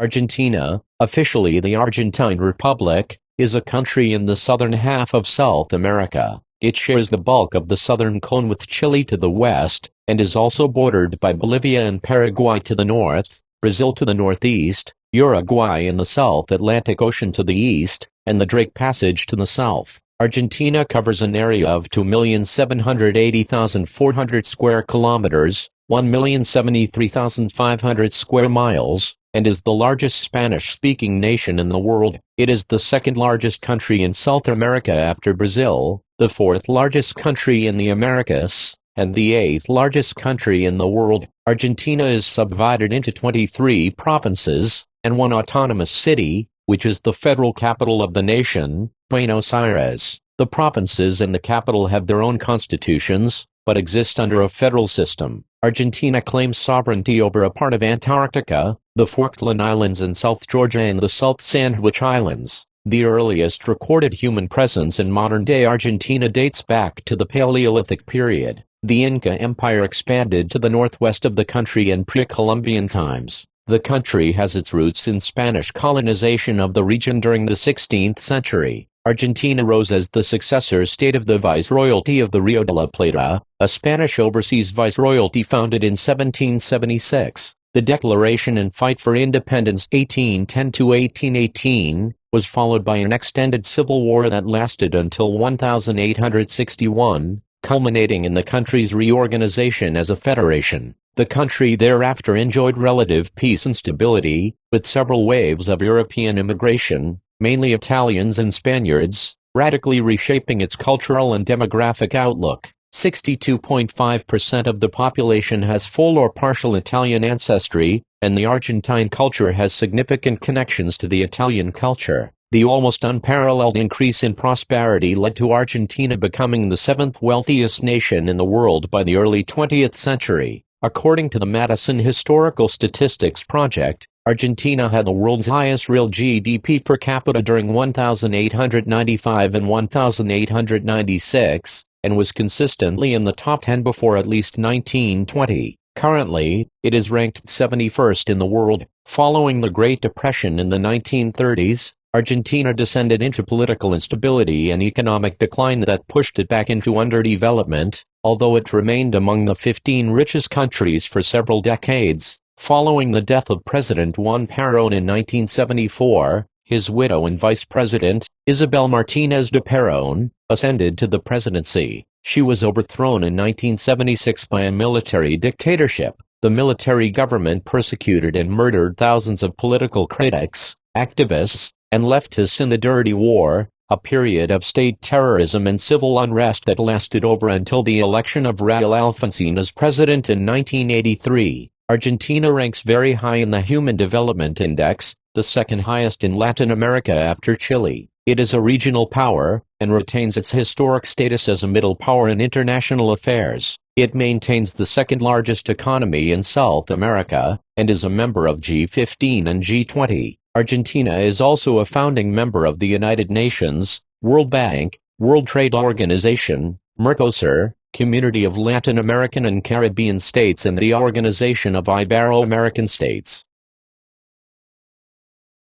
Argentina, officially the Argentine Republic, is a country in the southern half of South America. It shares the bulk of the southern cone with Chile to the west, and is also bordered by Bolivia and Paraguay to the north, Brazil to the northeast, Uruguay in the South Atlantic Ocean to the east, and the Drake Passage to the south. Argentina covers an area of 2,780,400 square kilometers, 1,073,500 square miles, and is the largest Spanish-speaking nation in the world. It is the second largest country in South America after Brazil, the fourth largest country in the Americas, and the eighth largest country in the world. Argentina is subdivided into 23 provinces, and one autonomous city, which is the federal capital of the nation, Buenos Aires. The provinces and the capital have their own constitutions, but exist under a federal system. Argentina claims sovereignty over a part of Antarctica, the Falkland Islands and South Georgia and the South Sandwich Islands. The earliest recorded human presence in modern-day Argentina dates back to the Paleolithic period. The Inca Empire expanded to the northwest of the country in pre-Columbian times. The country has its roots in Spanish colonization of the region during the 16th century. Argentina rose as the successor state of the Viceroyalty of the Rio de la Plata, a Spanish overseas viceroyalty founded in 1776. The Declaration and Fight for Independence 1810–1818 was followed by an extended civil war that lasted until 1861, culminating in the country's reorganization as a federation. The country thereafter enjoyed relative peace and stability, with several waves of European immigration, mainly Italians and Spaniards, radically reshaping its cultural and demographic outlook. 62.5% of the population has full or partial Italian ancestry, and the Argentine culture has significant connections to the Italian culture. The almost unparalleled increase in prosperity led to Argentina becoming the seventh wealthiest nation in the world by the early 20th century. According to the Madison Historical Statistics Project, Argentina had the world's highest real GDP per capita during 1895 and 1896, and was consistently in the top 10 before at least 1920. Currently, it is ranked 71st in the world. Following the Great Depression in the 1930s, Argentina descended into political instability and economic decline that pushed it back into underdevelopment, although it remained among the 15 richest countries for several decades. Following the death of President Juan Perón in 1974, his widow and vice president, Isabel Martínez de Perón, ascended to the presidency. She was overthrown in 1976 by a military dictatorship. The military government persecuted and murdered thousands of political critics, activists, and leftists in the Dirty War, a period of state terrorism and civil unrest that lasted over until the election of Raúl Alfonsín as president in 1983. Argentina ranks very high in the Human Development Index, the second highest in Latin America after Chile. It is a regional power, and retains its historic status as a middle power in international affairs. It maintains the second largest economy in South America, and is a member of G15 and G20. Argentina is also a founding member of the United Nations, World Bank, World Trade Organization, Mercosur, Community of Latin American and Caribbean States and the Organization of Ibero-American States.